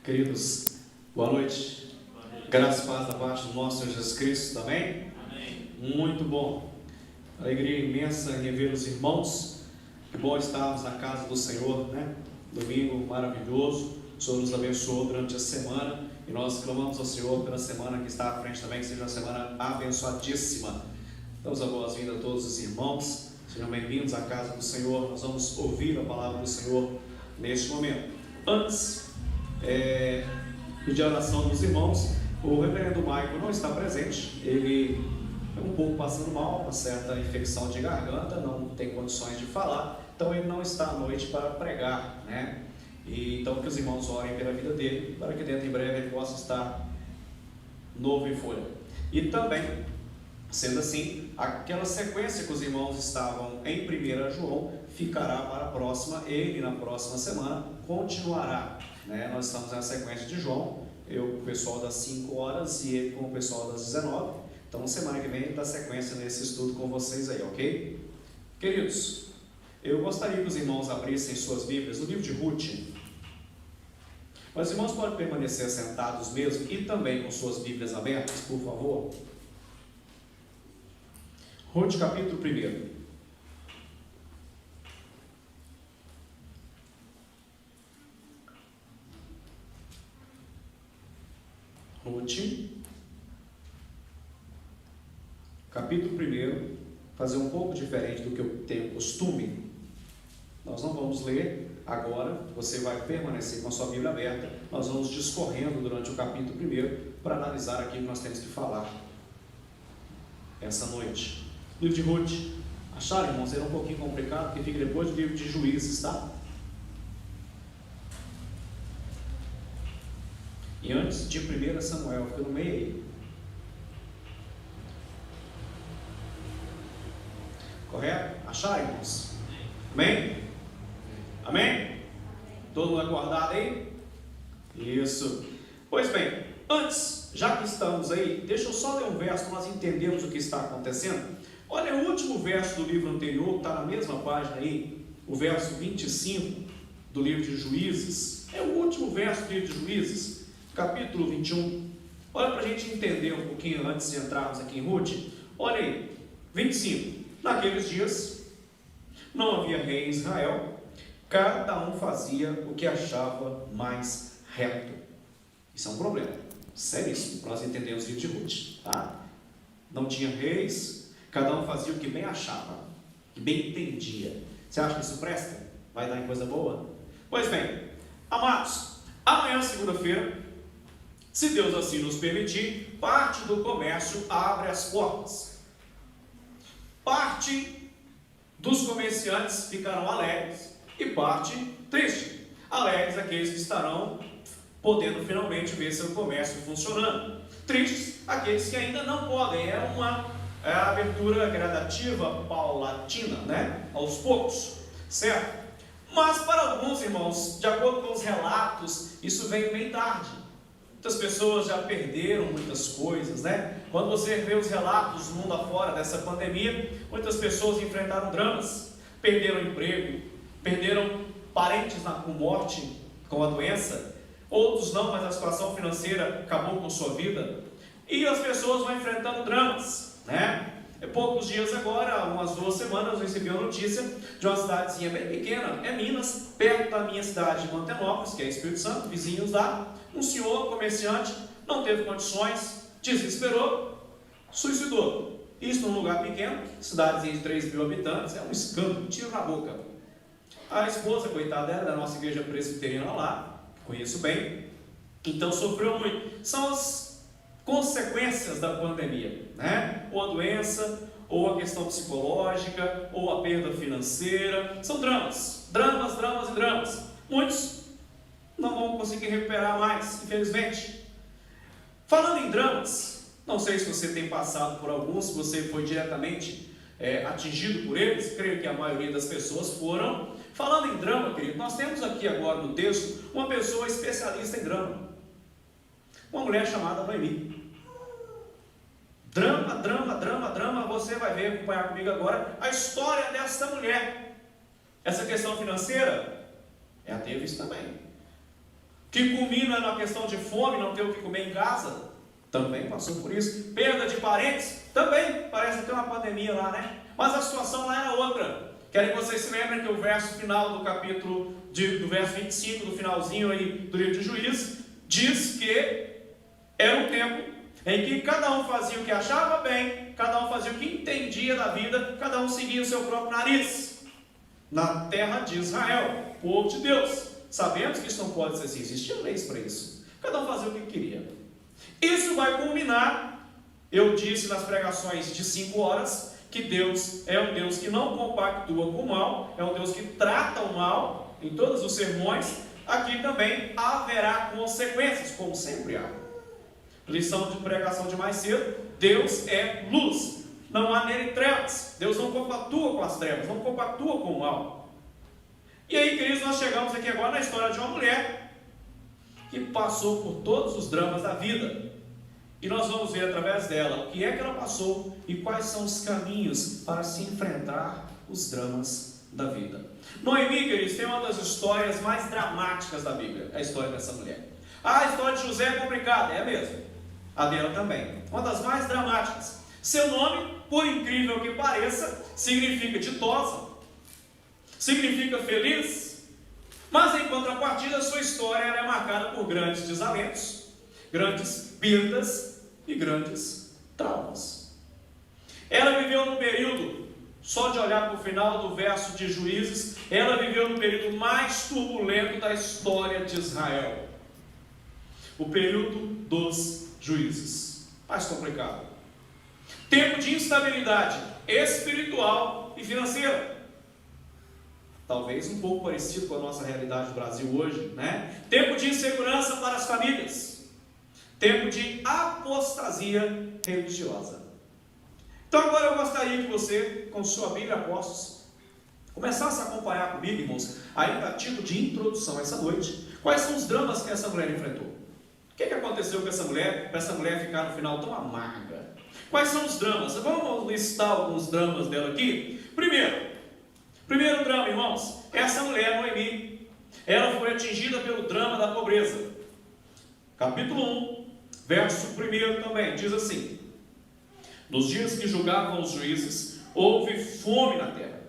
Queridos, boa noite. Graças e paz da parte do nosso Senhor Jesus Cristo também. Amém. Muito bom. Alegria imensa em rever os irmãos. Que bom estarmos na casa do Senhor, né? Domingo maravilhoso. O Senhor nos abençoou durante a semana e nós clamamos ao Senhor pela semana que está à frente também, que seja uma semana abençoadíssima. Damos a boas-vindas a todos os irmãos. Sejam bem-vindos à casa do Senhor. Nós vamos ouvir a palavra do Senhor neste momento. Antes, pedir a oração dos irmãos. O reverendo Michael não está presente. Ele é um pouco passando mal, uma certa infecção de garganta, não tem condições de falar, então ele não está à noite para pregar, né? E então que os irmãos orem pela vida dele, para que dentro em breve ele possa estar novo em folha. E também, sendo assim, aquela sequência que os irmãos estavam em 1 João ficará para a próxima. Ele na próxima semana continuará, né? Nós estamos na sequência de João, eu com o pessoal das 5 horas e ele com o pessoal das 19. Então semana que vem dá sequência nesse estudo com vocês aí, ok? Queridos, eu gostaria que os irmãos abrissem suas Bíblias no livro de Ruth. Mas os irmãos podem permanecer sentados mesmo e também com suas Bíblias abertas, por favor. Ruth capítulo 1. Ruth, capítulo 1, fazer um pouco diferente do que eu tenho costume. Nós não vamos ler agora, você vai permanecer com a sua Bíblia aberta. Nós vamos discorrendo durante o capítulo 1 para analisar aquilo que nós temos que falar essa noite. Livro de Ruth, acharam, irmãos? Era um pouquinho complicado, porque fica depois do livro de Juízes, tá? E antes de 1 Samuel, fica no meio aí. Correto? Acharam, irmãos? Amém? Amém? Todo mundo acordado aí? Isso. Pois bem, antes, já que estamos aí, deixa eu só ler um verso para nós entendermos o que está acontecendo. Olha o último verso do livro anterior, está na mesma página aí, o verso 25 do livro de Juízes. É o último verso do livro de Juízes, capítulo 21. Olha para a gente entender um pouquinho antes de entrarmos aqui em Ruth. Olha aí, 25. Naqueles dias, não havia rei em Israel, cada um fazia o que achava mais reto. Isso é um problema seríssimo para nós entendermos o livro de Ruth, tá? Não tinha reis, cada um fazia o que bem achava, que bem entendia. Você acha que isso presta? Vai dar em coisa boa? Pois bem, amados, amanhã, segunda-feira, se Deus assim nos permitir, parte do comércio abre as portas. Parte dos comerciantes ficarão alegres e parte triste. Alegres aqueles que estarão podendo finalmente ver seu comércio funcionando. Tristes aqueles que ainda não podem. É uma abertura gradativa, paulatina, né? Aos poucos, certo? Mas para alguns irmãos, de acordo com os relatos, isso vem bem tarde. Muitas pessoas já perderam muitas coisas, né? Quando você vê os relatos do mundo afora dessa pandemia, muitas pessoas enfrentaram dramas, perderam emprego, perderam parentes com morte, com a doença, outros não, mas a situação financeira acabou com sua vida, e as pessoas vão enfrentando dramas, né? Poucos dias agora, umas 2 semanas, eu recebi uma notícia de uma cidadezinha bem pequena, é Minas, perto da minha cidade de Mantenópolis, que é Espírito Santo, vizinhos lá. Um senhor comerciante não teve condições, desesperou, suicidou. Isso num lugar pequeno, cidadezinha de 3 mil habitantes, é um escândalo, tiro na boca. A esposa, coitada dela, da nossa igreja presbiteriana lá, conheço bem, então sofreu muito. São as consequências da pandemia, né? Ou a doença, ou a questão psicológica, ou a perda financeira. São dramas, dramas, dramas e dramas. Muitos não vão conseguir recuperar mais, infelizmente. Falando em dramas, não sei se você tem passado por alguns, se você foi diretamente atingido por eles, creio que a maioria das pessoas foram. Falando em drama, querido, nós temos aqui agora no texto uma pessoa especialista em drama. Uma mulher chamada Noemi. Drama, drama, drama, drama. Você vai ver, acompanhar comigo agora a história dessa mulher. Essa questão financeira, ela teve isso também. que culmina na questão de fome, não ter o que comer em casa, também passou por isso. Perda de parentes, também parece ter uma pandemia lá, né? Mas a situação lá era outra. Quero que vocês se lembrem que o verso final do capítulo, do verso 25, do finalzinho aí do livro de Juízes, diz que era um tempo em que cada um fazia o que achava bem, cada um fazia o que entendia da vida, cada um seguia o seu próprio nariz. Na terra de Israel, povo de Deus. Sabemos que isso não pode ser assim, existiam leis para isso. Cada um fazia o que queria. Isso vai culminar, eu disse nas pregações de 5 horas, que Deus é um Deus que não compactua com o mal, é um Deus que trata o mal em todos os sermões. Aqui também haverá consequências, como sempre há. Lição de pregação de mais cedo: Deus é luz, não há nele trevas. Deus não compactua com as trevas, não compactua com o mal. E aí, queridos, nós chegamos aqui agora na história de uma mulher que passou por todos os dramas da vida. E nós vamos ver através dela o que é que ela passou e quais são os caminhos para se enfrentar os dramas da vida. Noemi, queridos, tem uma das histórias mais dramáticas da Bíblia, a história dessa mulher. A história de José é complicada, é mesmo. A dela também. Uma das mais dramáticas. Seu nome, por incrível que pareça, significa ditosa, significa feliz, mas em contrapartida sua história é marcada por grandes desalentos, grandes perdas e grandes traumas. Ela viveu no período, só de olhar para o final do verso de Juízes, ela viveu no período mais turbulento da história de Israel. O período dos juízes. Mais complicado. Tempo de instabilidade espiritual e financeira. Talvez um pouco parecido com a nossa realidade do Brasil hoje, né? Tempo de insegurança para as famílias. Tempo de apostasia religiosa. Então agora eu gostaria que você, com sua Bíblia a postos, começasse a acompanhar comigo, irmãos, ainda a título de introdução essa noite, quais são os dramas que essa mulher enfrentou. O que aconteceu com essa mulher, para essa mulher ficar no final tão amarga? Quais são os dramas? Vamos listar alguns dramas dela aqui. Primeiro drama, irmãos, essa mulher, Noemi, ela foi atingida pelo drama da pobreza. Capítulo 1, verso 1 também, diz assim: nos dias que julgavam os juízes, houve fome na terra.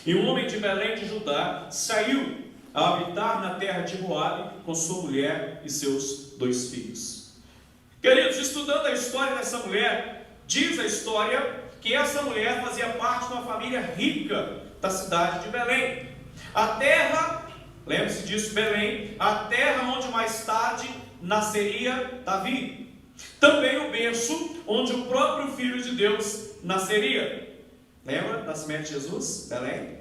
E um homem de Belém de Judá saiu a habitar na terra de Moabe com sua mulher e seus 2 filhos. Queridos, estudando a história dessa mulher, diz a história que essa mulher fazia parte de uma família rica da cidade de Belém. A terra, lembre-se disso, Belém, a terra onde mais tarde nasceria Davi. Também o berço onde o próprio Filho de Deus nasceria. Lembra do nascimento de Jesus? Belém.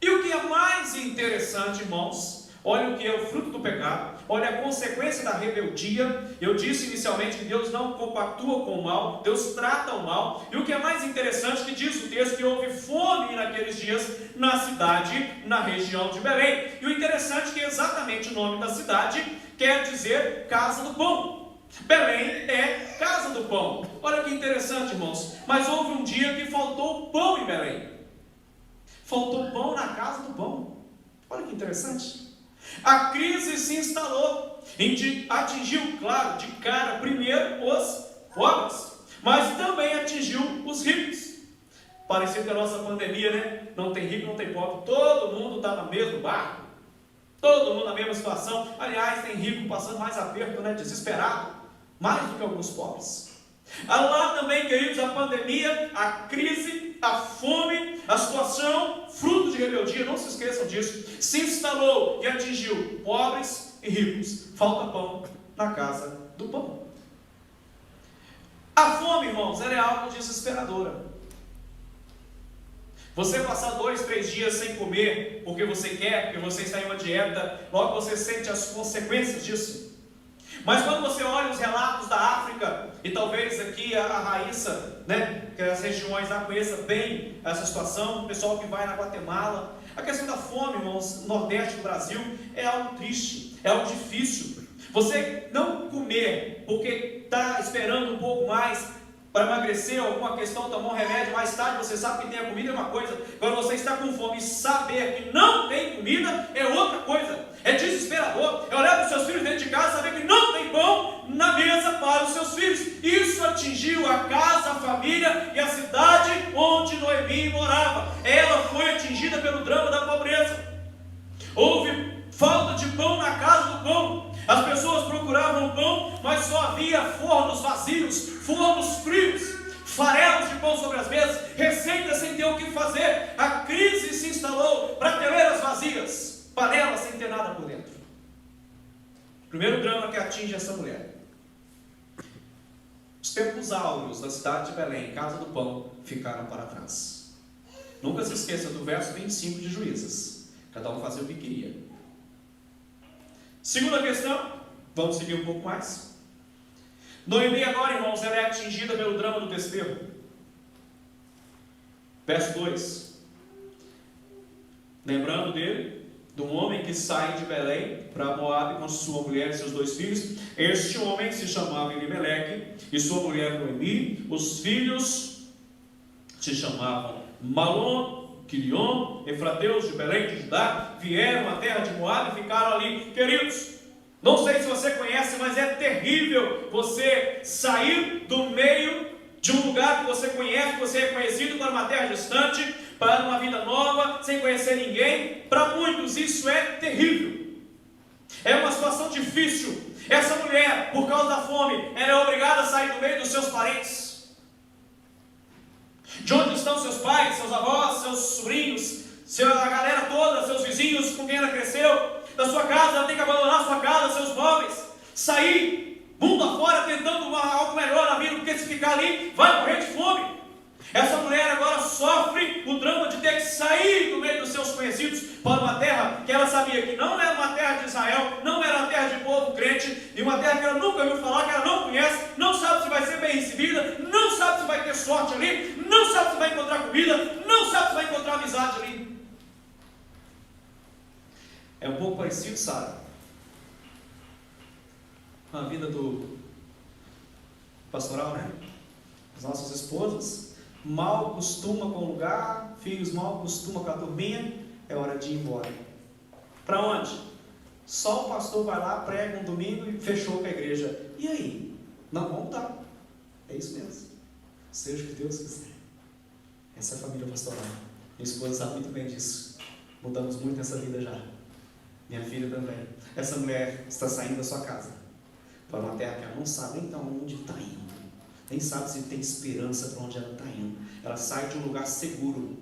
E o que é mais interessante, irmãos, olha o que é o fruto do pecado, olha a consequência da rebeldia. Eu disse inicialmente que Deus não compactua com o mal, Deus trata o mal. E o que é mais interessante, que diz o texto que houve fome naqueles dias na cidade, na região de Belém. E o interessante é que exatamente o nome da cidade quer dizer casa do pão. Belém é casa do pão. Olha que interessante, irmãos. Mas houve um dia que faltou pão em Belém. Faltou pão na casa do pão. Olha que interessante. A crise se instalou, atingiu, claro, de cara primeiro os pobres, mas também atingiu os ricos. Parecido com a nossa pandemia, né? Não tem rico, não tem pobre, todo mundo está no mesmo barco, todo mundo na mesma situação. Aliás, tem rico passando mais aperto, né? Desesperado, mais do que alguns pobres. Lá também, queridos, a pandemia, a crise, a fome, a situação, fruto de rebeldia, não se esqueçam disso, se instalou e atingiu pobres e ricos. Falta pão na casa do pão. A fome, irmãos, ela é algo desesperadora. Você passar 2, 3 dias sem comer, porque você quer, porque você está em uma dieta, logo você sente as consequências disso. Mas quando você olha os relatos da África, e talvez aqui a Raíssa, né, que as regiões lá conheça bem essa situação, o pessoal que vai na Guatemala, a questão da fome, irmãos, no Nordeste do Brasil, é algo triste, é algo difícil. Você não comer porque está esperando um pouco mais para emagrecer, alguma questão, tomar um remédio, mais tarde você sabe que tem a comida, é uma coisa. Quando você está com fome e saber que não tem comida, é outra coisa. É desesperador. É olhar para os seus filhos faltava pão. As pessoas procuravam pão, mas só havia fornos vazios, fornos frios, farelos de pão sobre as mesas, receitas sem ter o que fazer. A crise se instalou, prateleiras vazias, panelas sem ter nada por dentro. Primeiro drama que atinge essa mulher. Os tempos áureos da cidade de Belém, casa do pão, ficaram para trás. Nunca se esqueça do verso 25 de Juízes. Cada um fazia o que queria. Segunda questão, vamos seguir um pouco mais. Noemi agora, irmãos, ela é atingida pelo drama do desterro. Verso 2. Lembrando dele, de um homem que sai de Belém para Moabe com sua mulher e seus 2 filhos. Este homem se chamava Elimeleque e sua mulher Noemi. Os filhos se chamavam Malom, Quilion, Efrateus de Belém de Judá, vieram à terra de Moabe e ficaram ali. Queridos, não sei se você conhece, mas é terrível você sair do meio de um lugar que você conhece, que você é conhecido, para uma terra distante, para uma vida nova, sem conhecer ninguém. Para muitos isso é terrível, é uma situação difícil. Essa mulher, por causa da fome, ela é obrigada a sair do meio dos seus parentes. De onde estão seus pais, seus avós, seus sobrinhos, a galera toda, seus vizinhos com quem ela cresceu, da sua casa. Ela tem que abandonar a sua casa, seus móveis, sair mundo afora tentando algo melhor na vida, porque se ficar ali vai morrer de fome. Essa mulher agora sofre o drama de ter que sair do meio dos seus conhecidos para uma terra que ela sabia que não era uma terra de Israel, não era uma terra de povo crente, e uma terra que ela nunca ouviu falar, que ela não conhece, não sabe se vai ser bem recebida, não sabe se vai ter sorte ali, não sabe se vai encontrar comida, não sabe se vai encontrar amizade ali. É um pouco parecido, sabe, com a vida do pastoral, né? As nossas esposas mal acostuma com o lugar, filhos mal acostumam com a turminha, é hora de ir embora. Para onde? Só o pastor vai lá, prega um domingo e fechou com a igreja. E aí? Não vão voltar. É isso mesmo. Seja o que Deus quiser. Essa é a família pastoral. Minha esposa sabe muito bem disso. Mudamos muito nessa vida já. Minha filha também. Essa mulher está saindo da sua casa para uma terra que ela não sabe nem onde está indo. Nem sabe se tem esperança para onde ela está indo. Ela sai de um lugar seguro,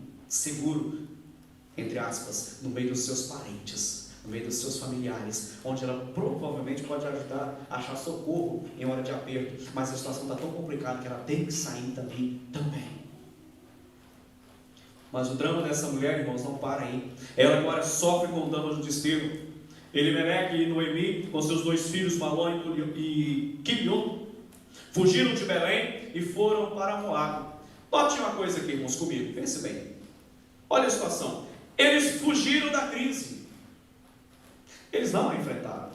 entre aspas, no meio dos seus parentes, no meio dos seus familiares, onde ela provavelmente pode ajudar a achar socorro em hora de aperto, mas a situação está tão complicada que ela tem que sair dali também. Mas o drama dessa mulher, irmãos, não para aí. Ela agora sofre com o drama do desterro. Elimeleque e Noemi, com seus 2 filhos, Malom e Quilion, fugiram de Belém e foram para Moabe. Note uma coisa aqui, irmãos, comigo, pense bem. Olha a situação. Eles fugiram da crise. Eles não a enfrentaram.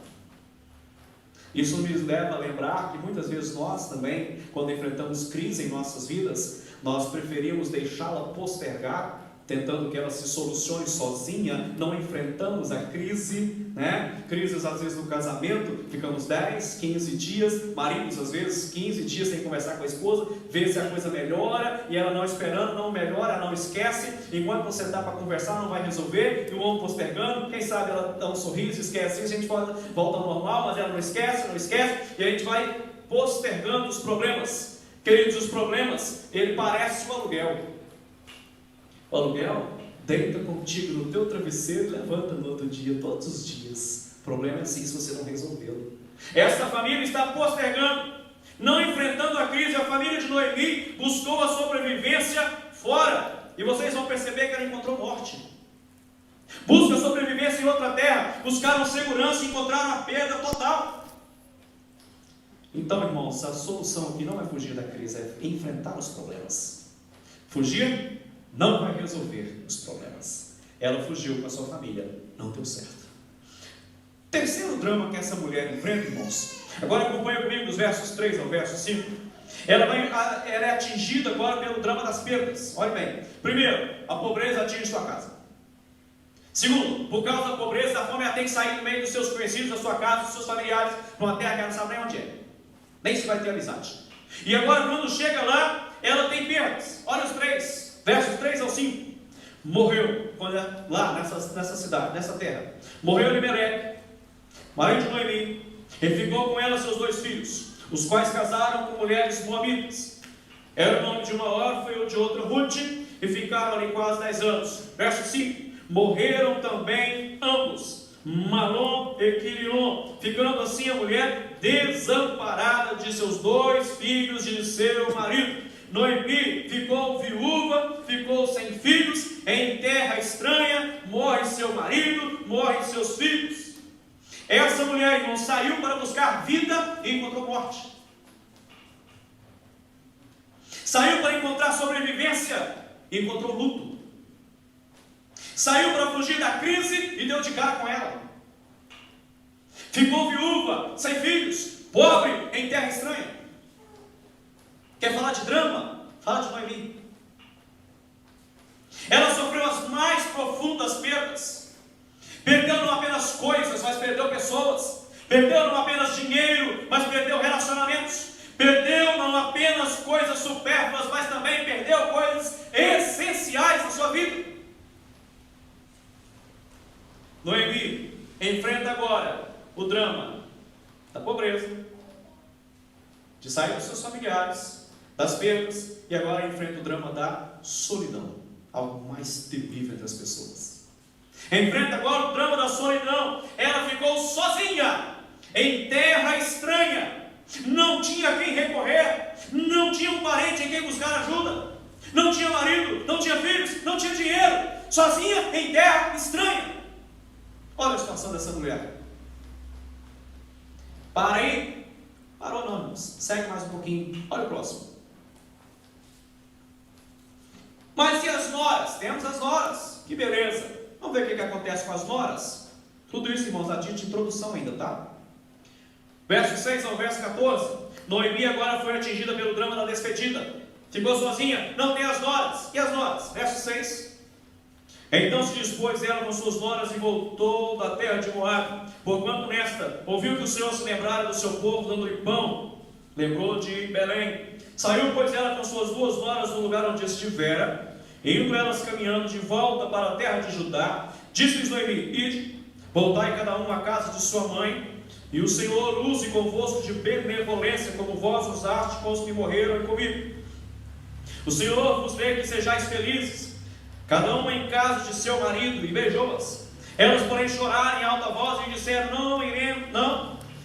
Isso nos leva a lembrar que muitas vezes nós também, quando enfrentamos crise em nossas vidas, nós preferimos deixá-la postergar, tentando que ela se solucione sozinha, não enfrentamos a crise, né? Crises às vezes no casamento, ficamos 10, 15 dias, maridos às vezes 15 dias sem conversar com a esposa, ver se a coisa melhora, e ela não esperando, não melhora, não esquece, enquanto você está para conversar não vai resolver, e o homem postergando, quem sabe ela dá um sorriso, esquece, a gente volta ao normal, mas ela não esquece, e a gente vai postergando os problemas. Queridos, os problemas, ele parece um aluguel. O aluguel deita contigo no teu travesseiro e levanta no outro dia, todos os dias. O problema é assim se você não resolvê-lo. Esta família está postergando, não enfrentando a crise. A família de Noemi buscou a sobrevivência fora, e vocês vão perceber que ela encontrou morte. Busca sobrevivência em outra terra, buscaram segurança e encontraram a perda total. Então, irmãos, a solução aqui não é fugir da crise, é enfrentar os problemas. Fugir não vai resolver os problemas. Ela fugiu com a sua família, não deu certo. Terceiro drama que essa mulher enfrenta, irmãos. Agora acompanha comigo dos versos 3 ao verso 5. Ela é atingida agora pelo drama das perdas. Olha bem. Primeiro, a pobreza atinge sua casa. Segundo, por causa da pobreza, da fome, ela tem que sair do meio dos seus conhecidos, da sua casa, dos seus familiares, numa terra que ela não sabe nem onde é. Nem se vai ter amizade. E agora, quando chega lá, ela tem perdas. Olha os 3, versos 3 ao 5. Morreu, lá nessa cidade, nessa terra. Morreu Elimeleque, marido de Noemi, e ficou com ela seus 2 filhos, os quais casaram com mulheres moabitas. Era o nome de uma órfã e de outra Ruth, e ficaram ali quase 10 anos. Verso 5: morreram também ambos, Malom e Quilion, ficando assim a mulher desamparada de seus 2 filhos de seu marido. Noemi ficou viúva, ficou sem filhos, em terra estranha, morre seu marido, morrem seus filhos. Essa mulher, irmão, saiu para buscar vida e encontrou morte. Saiu para encontrar sobrevivência e encontrou luto. Saiu para fugir da crise e deu de cara com ela. Ficou viúva, sem filhos, pobre, em terra estranha. Quer falar de drama? Fala de Noemi. Ela sofreu as mais profundas perdas. Perdeu não apenas coisas, mas perdeu pessoas. Perdeu não apenas dinheiro, mas perdeu relacionamentos. Perdeu não apenas coisas supérfluas, mas também perdeu coisas essenciais na sua vida. Noemi enfrenta agora o drama da pobreza, de sair dos seus familiares, das perdas, e agora enfrenta o drama da solidão, algo mais terrível entre as pessoas. Enfrenta agora o drama da solidão. Ela ficou sozinha, em terra estranha, não tinha a quem recorrer, não tinha um parente em quem buscar ajuda, não tinha marido, não tinha filhos, não tinha dinheiro, sozinha em terra estranha. Olha a situação dessa mulher. Para aí. Parou não, irmãos. Segue mais um pouquinho. Olha o próximo. Mas e as noras? Temos as noras. Que beleza. Vamos ver o que acontece com as noras. Tudo isso, irmãos, a título de introdução ainda, tá? Verso 6 ao verso 14. Noemi agora foi atingida pelo drama da despedida. Ficou sozinha. Não tem as noras. E as noras? Verso 6. Então se dispôs ela com suas noras e voltou da terra de Moabe, porquanto nesta ouviu que o Senhor se lembrara do seu povo, dando-lhe pão. Lembrou de Belém. Saiu, pois, ela com suas 2 noras do lugar onde estivera, e indo elas caminhando de volta para a terra de Judá, disse-lhes Noemi: ide, voltai cada um à casa de sua mãe, e o Senhor use convosco de benevolência, como vós usaste com os que morreram e comigo. O Senhor vos dê que sejais felizes, cada uma em casa de seu marido, e beijou-as. Elas, porém, choraram em alta voz e disseram: não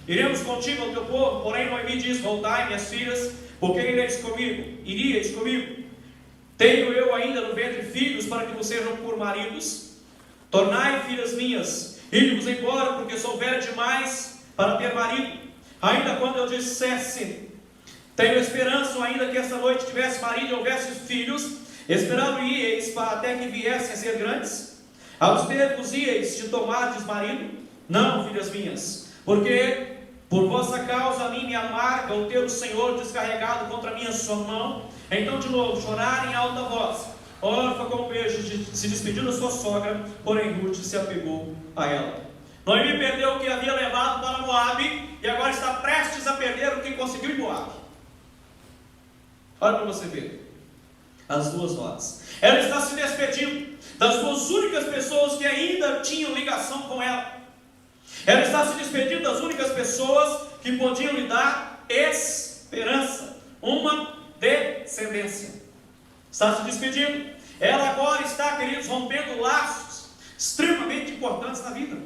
iremos contigo ao teu povo. Porém Noemi diz: voltai, minhas filhas, porque iríeis comigo. Tenho eu ainda no ventre filhos para que vos sejam por maridos? Tornai, filhas minhas, ide-vos embora, porque sou velha demais para ter marido. Ainda quando eu dissesse: tenho esperança, ainda que esta noite tivesse marido e houvesse filhos, esperar-me-eis até que viessem a ser grandes? Abster-vos-eis de tomardes marido? Não, filhas minhas, porque por vossa causa a mim me amarga o ter o Senhor descarregado contra mim a sua mão. Então de novo choraram em alta voz. Orfa com um beijo se despediu da sua sogra, porém Ruth se apegou a ela. Noemi perdeu o que havia levado para Moabe, e agora está prestes a perder o que conseguiu em Moabe. Olha para você ver. As 2 noras. Ela está se despedindo das 2 únicas pessoas que ainda tinham ligação com ela. Ela está se despedindo das únicas pessoas que podiam lhe dar esperança, uma descendência. Está se despedindo. Ela agora está, queridos, rompendo laços extremamente importantes na vida.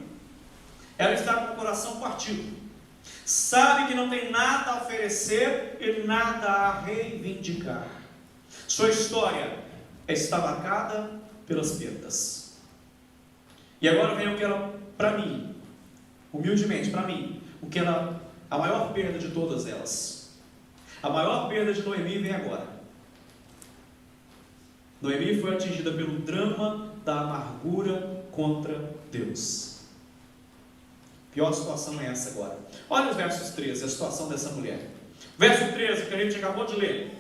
Ela está com o coração partido. Sabe que não tem nada a oferecer e nada a reivindicar. Sua história está marcada pelas perdas. E agora vem o que ela, para mim, humildemente para mim, a maior perda de todas elas. A maior perda de Noemi vem agora. Noemi foi atingida pelo drama da amargura contra Deus. Pior situação é essa agora. Olha os versos 13, a situação dessa mulher. Verso 13, que a gente acabou de ler.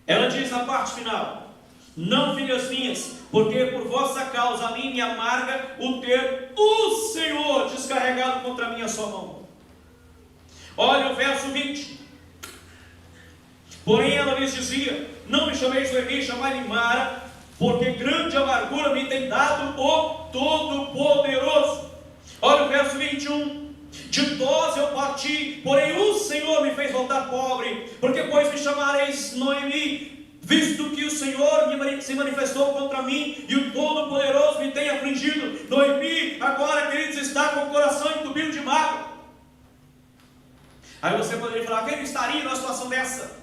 Ela diz na parte final: não, filhas minhas, porque por vossa causa a mim me amarga o ter o Senhor descarregado contra mim a sua mão. Olha o verso 20. Porém ela lhes dizia: não me chameis Noemi, chamai-me Mara, porque grande amargura me tem dado o Todo-Poderoso. Olha o verso 21. parti, porém o Senhor me fez voltar pobre, porque pois me chamareis Noemi, visto que o Senhor se manifestou contra mim, e o Todo-Poderoso me tem afligido. Noemi, agora, queridos, está com o coração entupido de mágoa. Aí você poderia falar, quem estaria numa situação dessa?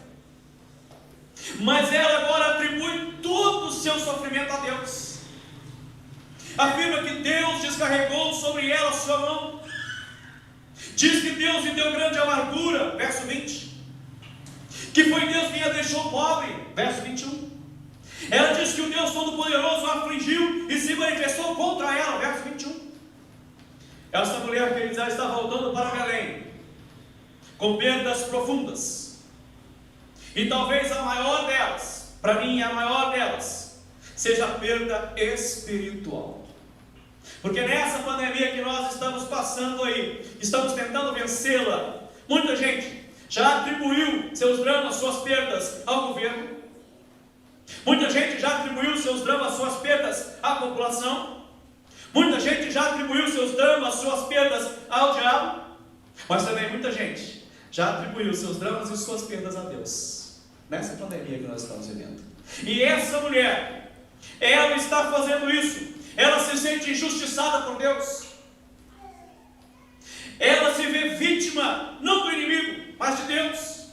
Mas ela agora atribui todo o seu sofrimento a Deus. Afirma que Deus descarregou sobre ela a sua mão. Diz que Deus lhe deu grande amargura, verso 20. Que foi Deus quem a deixou pobre, verso 21. Ela diz que o Deus Todo-Poderoso a afligiu e se manifestou contra ela, verso 21. Essa mulher, queridos, ela está voltando para Belém, com perdas profundas. E talvez a maior delas, para mim a maior delas, seja a perda espiritual. Porque nessa pandemia que nós estamos passando aí, estamos tentando vencê-la, muita gente já atribuiu seus dramas, suas perdas ao governo. Muita gente já atribuiu seus dramas, suas perdas à população. Muita gente já atribuiu seus dramas, suas perdas ao diabo. Mas também muita gente já atribuiu seus dramas e suas perdas a Deus, nessa pandemia que nós estamos vivendo. E essa mulher, ela está fazendo isso. Ela se sente injustiçada por Deus. Ela se vê vítima, não do inimigo, mas de Deus.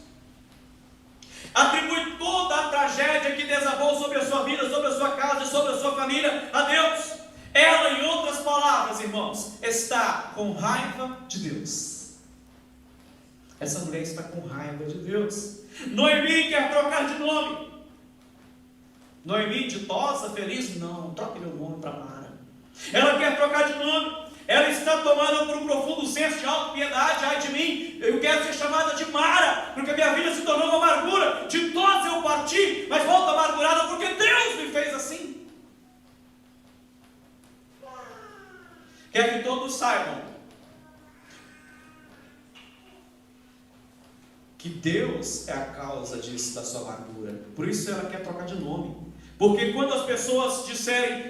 Atribui toda a tragédia que desabou sobre a sua vida, sobre a sua casa e sobre a sua família a Deus. Ela, em outras palavras, irmãos, está com raiva de Deus. Essa mulher está com raiva de Deus. Noemi quer trocar de nome. Noemi, ditosa, feliz? Não, troque meu nome para Mara. Ela quer trocar de nome. Ela está tomada por um profundo senso de autopiedade. Ai de mim, eu quero ser chamada de Mara, porque minha vida se tornou uma amargura. Ditosa eu parti, mas volto amargurada porque Deus me fez assim. Quer que todos saibam que Deus é a causa disso, da sua amargura. Por isso ela quer trocar de nome. Porque quando as pessoas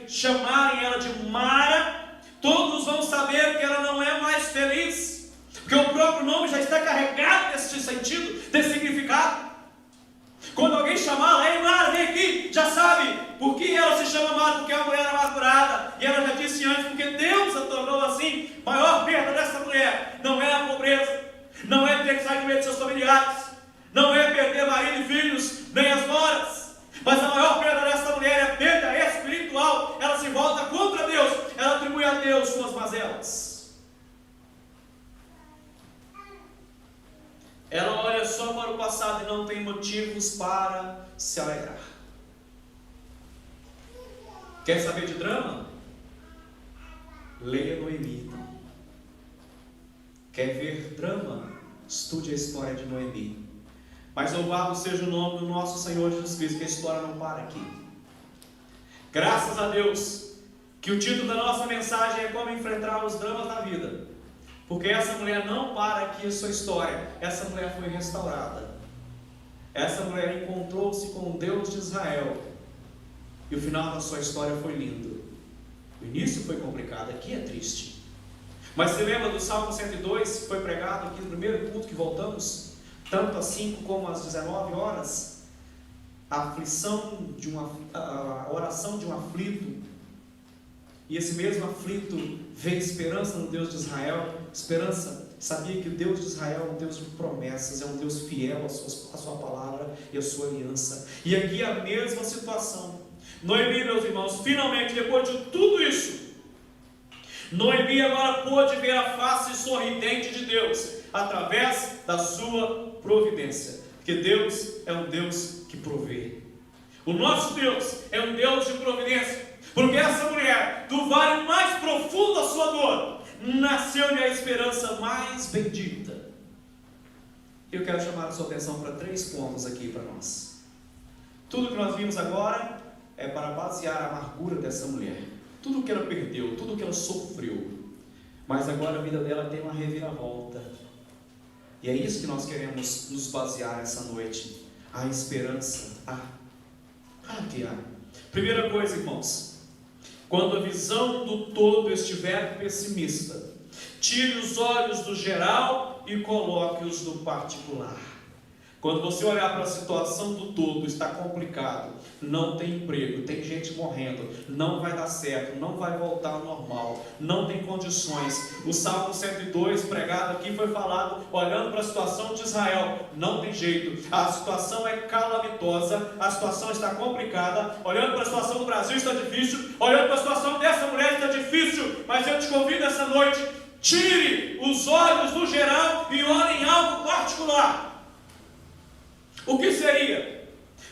chamarem ela de Mara, todos vão saber que ela não é mais feliz. Porque o próprio nome já está carregado desse sentido, desse significado. Quando alguém chamar, ei Mara, vem aqui, já sabe por que ela se chama Mara, porque é uma mulher amargurada. E ela já disse antes, porque Deus a tornou assim. A maior perda dessa mulher não é a pobreza, não é ter que sair do meio de seus familiares, não é perder marido e filhos, nem as noras. Mas a maior perda dessa mulher é a perda espiritual. Ela se volta contra Deus. Ela atribui a Deus suas mazelas. Ela olha só para o passado e não tem motivos para se alegrar. Quer saber de drama? Leia Noemi, então. Quer ver drama? Estude a história de Noemi. Mas louvado seja o nome do nosso Senhor Jesus Cristo, que a história não para aqui. Graças a Deus, que o título da nossa mensagem é como enfrentar os dramas da vida. Porque essa mulher não para aqui a sua história. Essa mulher foi restaurada. Essa mulher encontrou-se com o Deus de Israel. E o final da sua história foi lindo. O início foi complicado, aqui é triste. Mas se lembra do Salmo 102, que foi pregado aqui no primeiro culto que voltamos? Tanto às 5 como às 19 horas, a oração de um aflito, e esse mesmo aflito vê esperança no Deus de Israel. Esperança, sabia que o Deus de Israel é um Deus de promessas, é um Deus fiel à sua palavra e à sua aliança. E aqui é a mesma situação. Noemi, meus irmãos, finalmente, depois de tudo isso, Noemi agora pôde ver a face sorridente de Deus, através da sua providência. Porque Deus é um Deus que provê. O nosso Deus é um Deus de providência. Porque essa mulher, do vale mais profundo da sua dor, nasceu-lhe a esperança mais bendita. Eu quero chamar a sua atenção para 3 pontos aqui para nós. Tudo que nós vimos agora é para basear a amargura dessa mulher. Tudo que ela perdeu, tudo que ela sofreu. Mas agora a vida dela tem uma reviravolta. E é isso que nós queremos nos basear essa noite. A esperança. Que há. Primeira coisa, irmãos. Quando a visão do todo estiver pessimista, tire os olhos do geral e coloque-os no particular. Quando você olhar para a situação do todo, está complicado, não tem emprego, tem gente morrendo, não vai dar certo, não vai voltar ao normal, não tem condições. O Salmo 102 pregado aqui foi falado, olhando para a situação de Israel, não tem jeito, a situação é calamitosa, a situação está complicada, olhando para a situação do Brasil está difícil, olhando para a situação dessa mulher está difícil, mas eu te convido essa noite, tire os olhos do geral e olhe em algo particular. O que seria?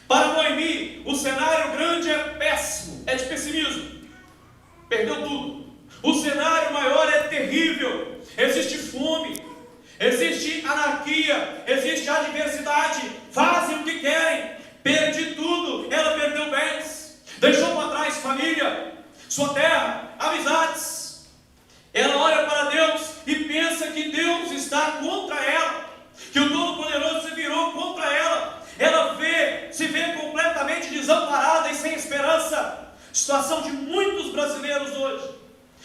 Para Noemi, o cenário grande é péssimo, é de pessimismo. Perdeu tudo. O cenário maior é terrível. Existe fome, existe anarquia, existe adversidade. Fazem o que querem. Perdi tudo. Ela perdeu bens. Deixou para trás família, sua terra, amizades. Ela olha para Deus e pensa que Deus está contra ela, que o Todo-Poderoso se virou contra ela. Ela se vê completamente desamparada e sem esperança. Situação de muitos brasileiros hoje,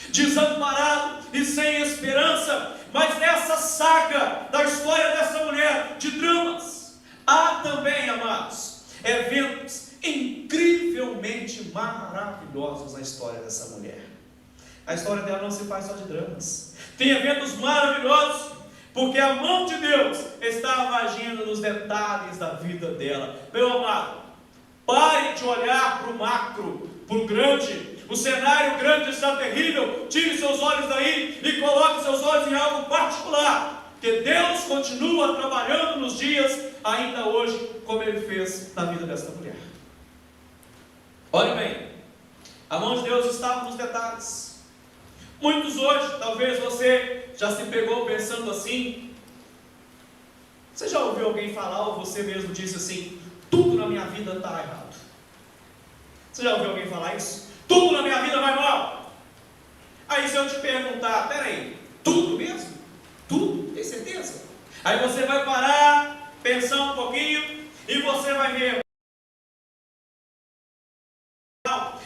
desamparado e sem esperança. Mas nessa saga da história dessa mulher, de dramas, há também, amados, eventos incrivelmente maravilhosos na história dessa mulher. A história dela não se faz só de dramas. Tem eventos maravilhosos, porque a mão de Deus estava agindo nos detalhes da vida dela. Meu amado, pare de olhar para o macro, para o grande. O cenário grande está terrível. Tire seus olhos daí e coloque seus olhos em algo particular. Que Deus continua trabalhando nos dias, ainda hoje, como Ele fez na vida desta mulher. Olhe bem, a mão de Deus estava nos detalhes. Muitos hoje, talvez você já se pegou pensando assim. Você já ouviu alguém falar, ou você mesmo disse assim: tudo na minha vida está errado? Você já ouviu alguém falar isso? Tudo na minha vida vai mal. Aí se eu te perguntar, peraí, tudo mesmo? Tudo? Tem certeza? Aí você vai parar, pensar um pouquinho, e você vai ver.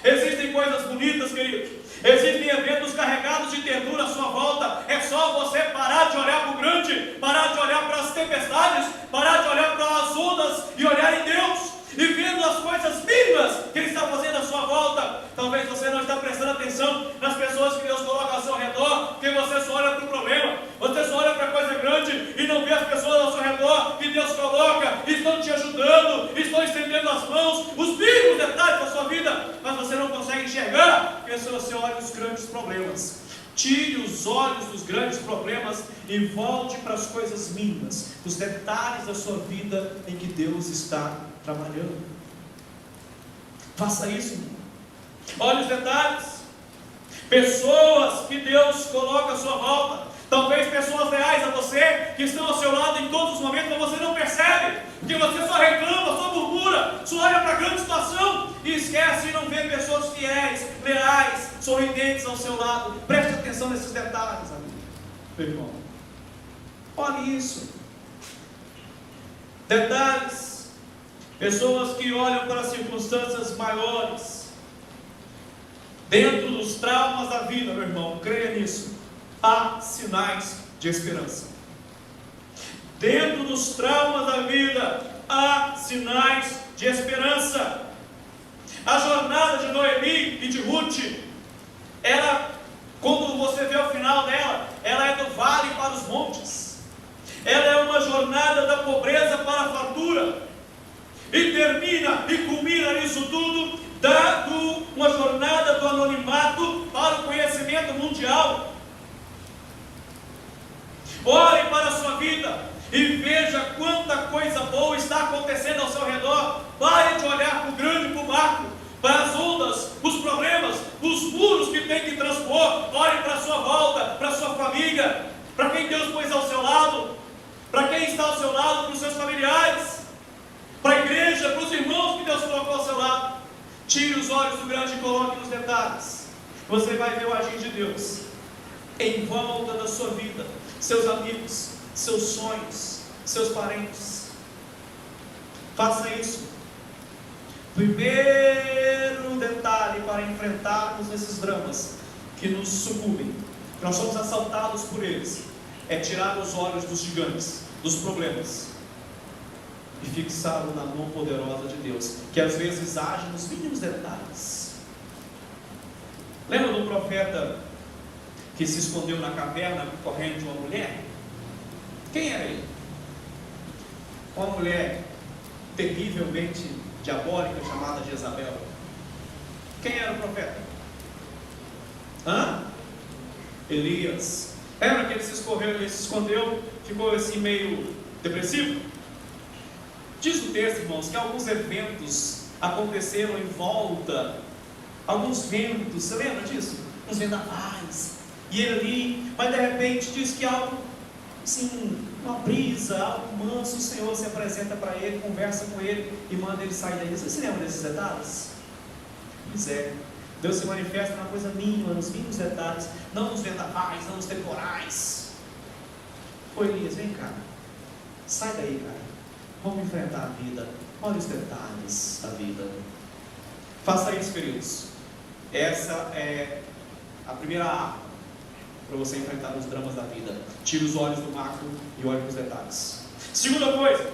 Existem coisas bonitas, querido. Existem eventos carregados de ternura à sua volta. É só você parar de olhar para o grande, parar de olhar para as tempestades, parar de olhar para as ondas e olhar em Deus, e vendo as coisas mínimas que Ele está fazendo à sua volta. Talvez você não está prestando atenção nas pessoas que Deus coloca ao seu redor, porque você só olha para o problema, você só olha para a coisa grande e não vê as pessoas ao seu redor que Deus coloca, e estão te ajudando, estão estendendo as mãos, os mínimos detalhes da sua vida, mas você não consegue enxergar, porque você olha os grandes problemas. Tire os olhos dos grandes problemas e volte para as coisas mínimas, os detalhes da sua vida em que Deus está trabalhando. Faça isso, irmão. Olhe os detalhes. Pessoas que Deus coloca à sua volta, talvez pessoas leais a você, que estão ao seu lado em todos os momentos, mas você não percebe, porque você só reclama, só murmura, só olha para a grande situação e esquece e não vê pessoas fiéis, leais, sorridentes ao seu lado. Preste atenção nesses detalhes, amigo, meu irmão. Olhe isso. Detalhes. Pessoas que olham para circunstâncias maiores, dentro dos traumas da vida, meu irmão, creia nisso. Há sinais de esperança. Dentro dos traumas da vida, há sinais de esperança. A jornada de Noemi e de Ruth, ela, quando você vê o final dela, ela é do vale para os montes. Ela é uma jornada da pobreza para a fartura. E termina e culmina nisso tudo, dando uma jornada do anonimato para o conhecimento mundial. Olhe para a sua vida e veja quanta coisa boa está acontecendo ao seu redor. Pare de olhar para o grande, para o macro, para as ondas, os problemas, os muros que tem que transpor. Olhe para a sua volta, para a sua família, para quem Deus pôs ao seu lado, para quem está ao seu lado, para os seus familiares, para a igreja, para os irmãos que Deus colocou ao seu lado. Tire os olhos do grande e coloque nos detalhes. Você vai ver o agir de Deus em volta da sua vida, seus amigos, seus sonhos, seus parentes. Faça isso. Primeiro detalhe para enfrentarmos esses dramas que nos sucumbem, que nós somos assaltados por eles, é tirar os olhos dos gigantes, dos problemas, e fixá-lo na mão poderosa de Deus, que às vezes age nos mínimos detalhes. Lembra do profeta que se escondeu na caverna correndo de uma mulher? Quem era ele? Uma mulher terrivelmente diabólica chamada Jezabel. Quem era o profeta? Elias. Lembra que ele se escondeu, ficou assim meio depressivo? Diz o texto, irmãos, que alguns eventos aconteceram em volta, alguns ventos, você lembra disso? Uns vendavais, e ele ali, mas de repente diz que algo assim, uma brisa, algo manso, o Senhor se apresenta para ele, conversa com ele e manda ele sair daí. Você se lembra desses detalhes? Pois é, Deus se manifesta na coisa mínima, nos mínimos detalhes, não nos vendavais, não nos temporais. Foi Elias, vem cá, sai daí, cara, vamos enfrentar a vida, olha os detalhes da vida. Faça isso, queridos. Essa é a primeira arma para você enfrentar os dramas da vida. Tire os olhos do macro e olhe para os detalhes. Segunda coisa,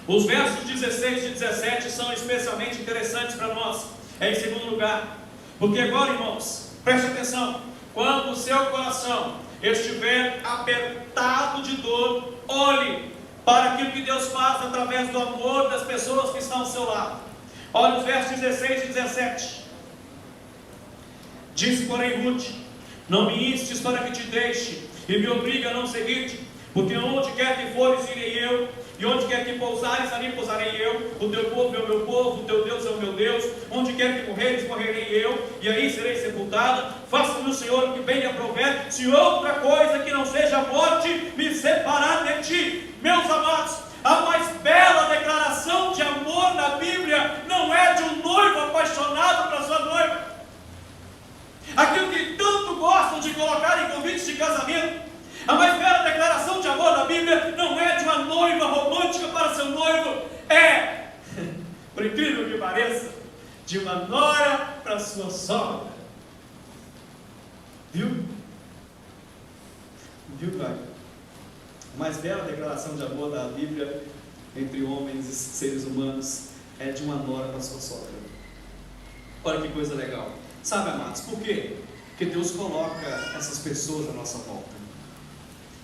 os versos 16 e 17 são especialmente interessantes para nós. É em segundo lugar, porque agora, irmãos, preste atenção, quando o seu coração estiver apertado de dor, olhe para aquilo que Deus faz através do amor das pessoas que estão ao seu lado. Olha os versos 16 e 17. Disse, porém, Ruth: não me instes para que te deixe, e me obriga a não seguir-te, porque onde quer que fores, irei eu, e onde quer que pousares, ali pousarei eu. O teu povo é o meu povo, o teu Deus é o meu Deus. Onde quer que morreres, morrerei eu, e aí serei sepultada. Faça-me o Senhor o que bem lhe aprouver, se outra coisa que não seja a morte me separar de ti. Meus amados, a mais bela declaração de amor na Bíblia não é de um noivo apaixonado para sua noiva. Aquilo que tanto gostam de colocar em convites de casamento. A mais bela declaração de amor da Bíblia não é de uma noiva romântica para seu noivo, é, por incrível que pareça, de uma nora para sua sogra. Viu? Viu, pai? A mais bela declaração de amor da Bíblia entre homens e seres humanos é de uma nora para sua sogra. Olha que coisa legal. Sabe, amados, por quê? Porque Deus coloca essas pessoas à nossa volta.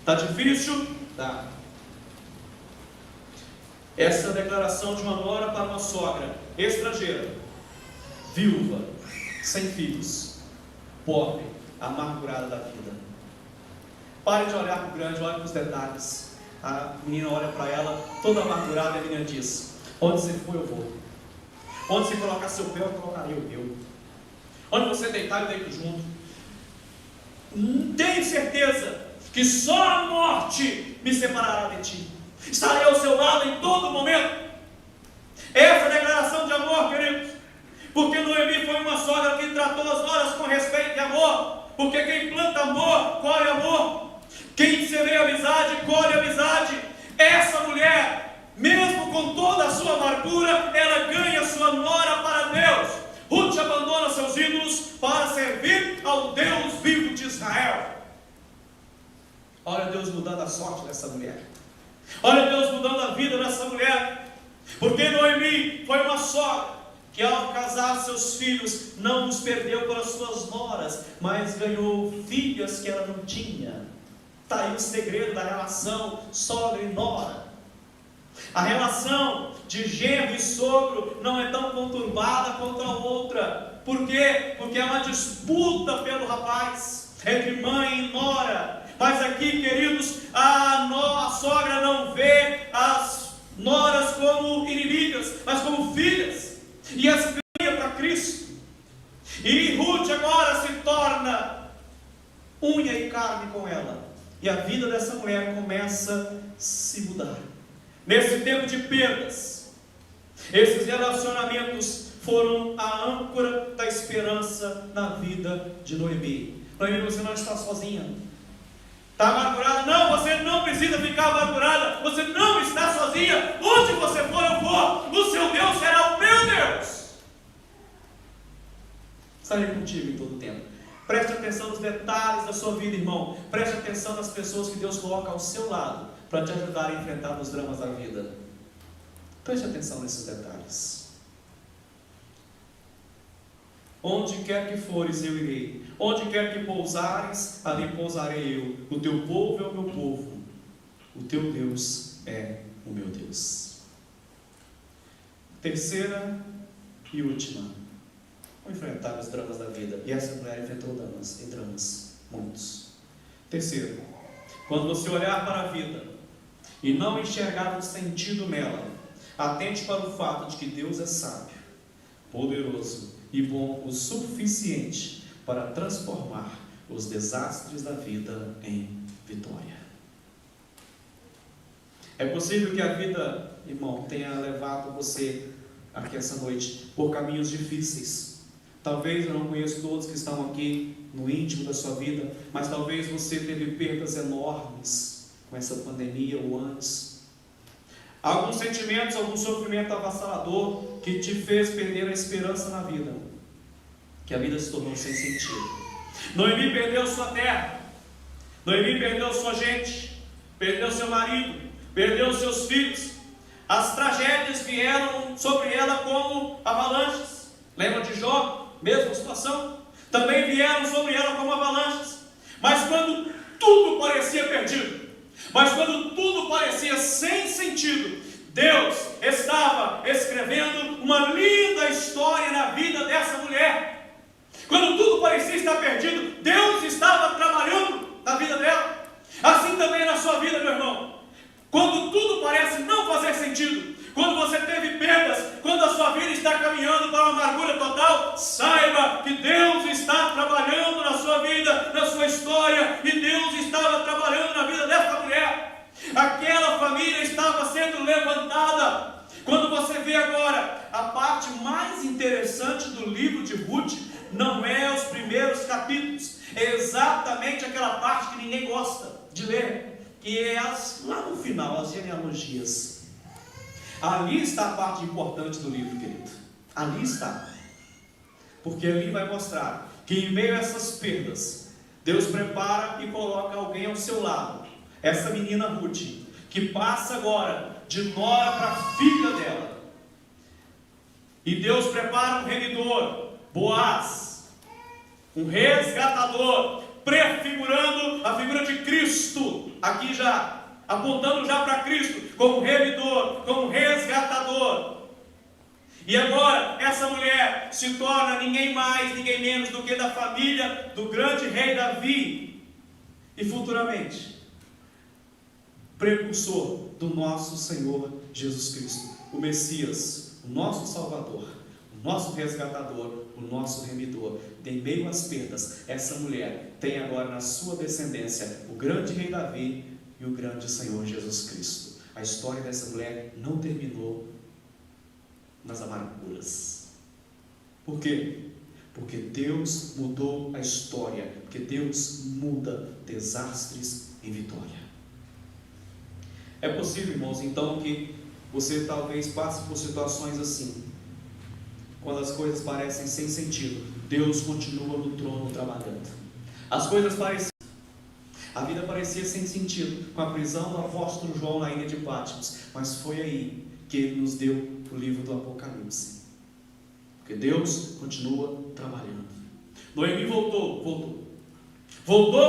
Está difícil? Tá. Essa declaração de uma nora para uma sogra estrangeira, viúva, sem filhos, pobre, amargurada da vida. Pare de olhar para o grande, olhe para os detalhes. A menina olha para ela, toda amargurada, e a menina diz: onde você for, eu vou. Onde você colocar seu pé, eu colocarei o meu. Onde você deitar, eu deito junto. Tenho certeza que só a morte me separará de ti. Estarei ao seu lado em todo momento. Essa é a declaração de amor, queridos. Porque Noemi foi uma sogra que tratou as noras com respeito e amor. Porque quem planta amor, colhe amor. Quem semeia amizade, colhe amizade. Essa mulher, mesmo com toda a sua amargura, ela ganha sua nora para Deus. Ruth abandona seus ídolos para servir ao Deus vivo de Israel. Olha Deus mudando a sorte dessa mulher. Olha Deus mudando a vida dessa mulher. Porque Noemi foi uma sogra que, ao casar seus filhos, não os perdeu pelas suas noras, mas ganhou filhas que ela não tinha. Está aí o segredo da relação sogra e nora. A relação de genro e sogro não é tão conturbada quanto a outra. Por quê? Porque é uma disputa pelo rapaz, entre mãe e nora. Mas aqui, queridos, a sogra não vê as noras como inimigas, mas como filhas, e as ganha para Cristo. E Ruth agora se torna unha e carne com ela, e a vida dessa mulher começa a se mudar. Nesse tempo de perdas, esses relacionamentos foram a âncora da esperança na vida de Noemi. Noemi, você não está sozinha. Está amargurada? Não, você não precisa ficar amargurada. Você não está sozinha. Onde você for, eu vou. O seu Deus será o meu Deus. Estarei contigo em todo o tempo. Preste atenção nos detalhes da sua vida, irmão. Preste atenção nas pessoas que Deus coloca ao seu lado para te ajudar a enfrentar os dramas da vida. Preste atenção nesses detalhes. Onde quer que fores, eu irei. Onde quer que pousares, ali pousarei eu. O teu povo é o meu povo. O teu Deus é o meu Deus. Terceira e última. Vamos enfrentar os dramas da vida. E essa mulher enfrentou dramas, muitos. Terceiro, quando você olhar para a vida e não enxergar um sentido nela, atente para o fato de que Deus é sábio, poderoso e bom o suficiente para transformar os desastres da vida em vitória. É possível que a vida, irmão, tenha levado você aqui essa noite por caminhos difíceis. Talvez eu não conheço todos que estão aqui no íntimo da sua vida, mas talvez você teve perdas enormes com essa pandemia ou antes. Alguns sentimentos, algum sofrimento avassalador que te fez perder a esperança na vida, que a vida se tornou sem sentido. Noemi perdeu sua terra, Noemi perdeu sua gente, perdeu seu marido, perdeu seus filhos. As tragédias vieram sobre ela como avalanches. Lembra de Jó? Mesma situação. Também vieram sobre ela como avalanches. Mas quando tudo parecia perdido, mas quando tudo parecia sem sentido, Deus estava escrevendo uma linda história na vida dessa mulher. Quando tudo parecia estar perdido, Deus estava trabalhando na vida dela. Assim também na sua vida, meu irmão. Quando tudo parece não fazer sentido, quando você teve perdas, quando a sua vida está caminhando para uma amargura total, saiba que Deus está trabalhando na sua vida, na sua história, e Deus estava trabalhando na vida dessa mulher. Aquela família estava sendo levantada. Quando você vê agora, a parte mais interessante do livro de Ruth não é os primeiros capítulos, é exatamente aquela parte que ninguém gosta de ler, que é lá no final, as genealogias. Ali está a parte importante do livro, querido. Ali está. Porque ali vai mostrar que em meio a essas perdas, Deus prepara e coloca alguém ao seu lado. Essa menina Ruth, que passa agora de nora para filha dela. E Deus prepara um remidor, Boaz, um resgatador, prefigurando a figura de Cristo, aqui já, apontando já para Cristo, como remidor, como resgatador. E agora, essa mulher se torna ninguém mais, ninguém menos do que da família do grande rei Davi, e futuramente, precursor do nosso Senhor Jesus Cristo, o Messias, o nosso Salvador, o nosso resgatador, o nosso remidor. Em meio às perdas, essa mulher tem agora na sua descendência o grande rei Davi e o grande Senhor Jesus Cristo. A história dessa mulher não terminou nas amarguras. Por quê? Porque Deus mudou a história, porque Deus muda desastres em vitória. É possível, irmãos, então, que você talvez passe por situações assim. Quando as coisas parecem sem sentido, Deus continua no trono trabalhando. As coisas pareciam, a vida parecia sem sentido com a prisão do apóstolo João na ilha de Patmos, mas foi aí que ele nos deu o livro do Apocalipse. Porque Deus continua trabalhando. Noemi voltou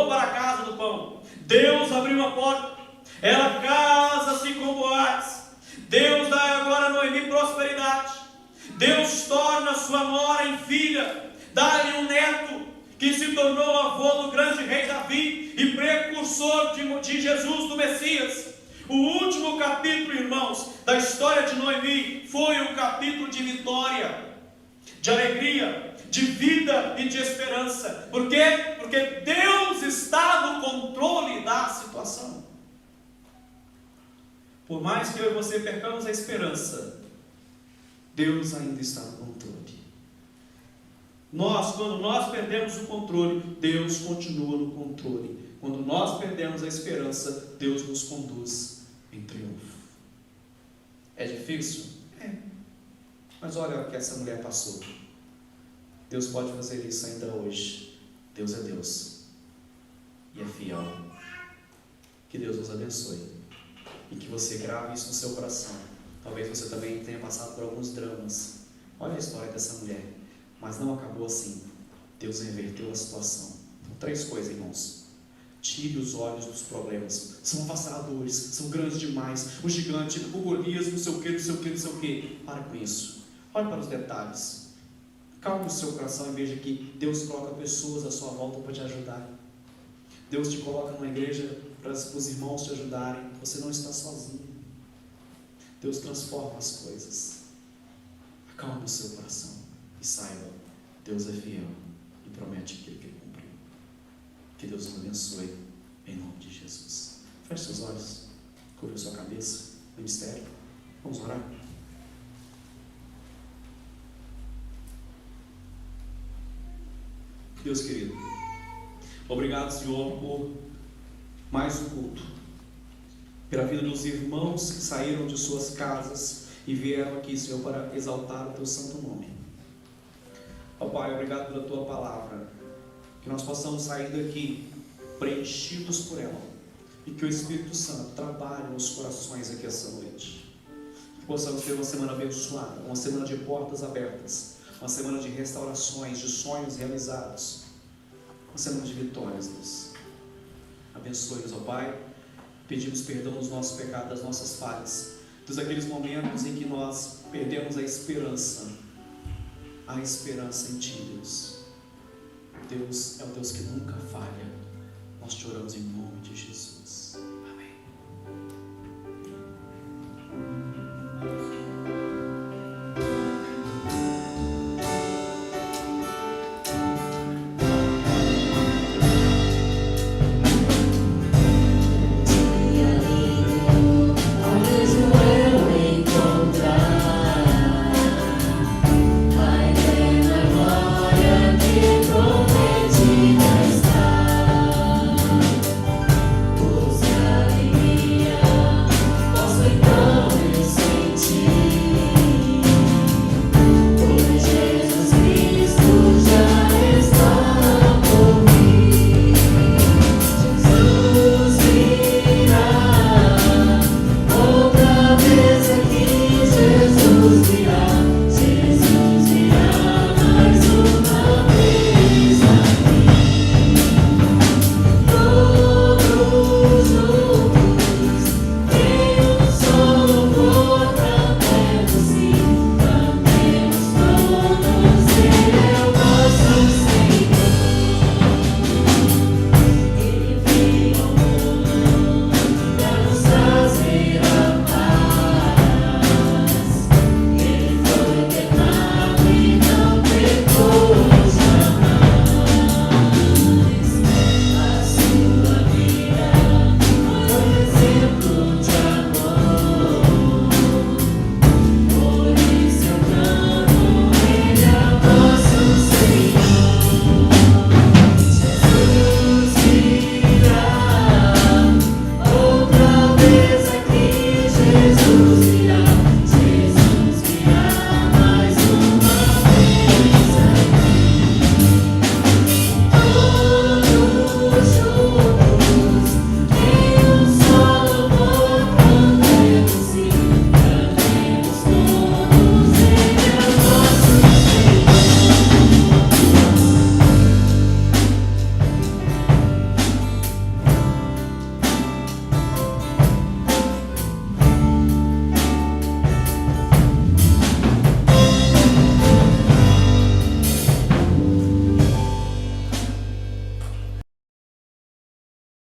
para a casa do pão. Deus abriu uma porta. Ela casa-se com Boaz. Deus dá agora a Noemi prosperidade. Deus torna sua nora em filha, dá-lhe um neto, que se tornou avô do grande rei Davi e precursor de Jesus, do Messias. O último capítulo, irmãos, da história de Noemi foi um capítulo de vitória, de alegria, de vida e de esperança. Por quê? Porque Deus está no controle da situação. Por mais que eu e você percamos a esperança, Deus ainda está no controle. Quando nós perdemos o controle, Deus continua no controle. Quando nós perdemos a esperança, Deus nos conduz em triunfo. É difícil? É. Mas olha o que essa mulher passou. Deus pode fazer isso ainda hoje. Deus é Deus e é fiel. Que Deus nos abençoe e que você grave isso no seu coração. Talvez você também tenha passado por alguns dramas. Olha a história dessa mulher, mas não acabou assim. Deus reverteu a situação. Então, 3 coisas, irmãos. Tire os olhos dos problemas. São avassaladores, são grandes demais. O gigante, o Golias, não sei o que, não sei o que, não sei o que. Para com isso. Olhe para os detalhes. Calme o seu coração e veja que Deus coloca pessoas à sua volta para te ajudar. Deus te coloca numa igreja para os irmãos te ajudarem. Você não está sozinho. Deus transforma as coisas. Acalme o seu coração e saiba, Deus é fiel e promete aquilo que Ele cumpriu. Que Deus nos abençoe em nome de Jesus. Feche seus olhos, curva sua cabeça no mistério. Vamos orar. Deus querido, obrigado, Senhor, por mais um culto, pela vida dos irmãos que saíram de suas casas e vieram aqui, Senhor, para exaltar o Teu santo nome. Ó Pai, obrigado pela Tua palavra, que nós possamos sair daqui preenchidos por ela e que o Espírito Santo trabalhe nos corações aqui essa noite. Que possamos ter uma semana abençoada, uma semana de portas abertas, uma semana de restaurações, de sonhos realizados, uma semana de vitórias, Deus. Abençoe-nos, ó Pai. Pedimos perdão dos nossos pecados, das nossas falhas, dos aqueles momentos em que nós perdemos a esperança em Ti, Deus. Deus é o Deus que nunca falha. Nós te oramos em nome de Jesus.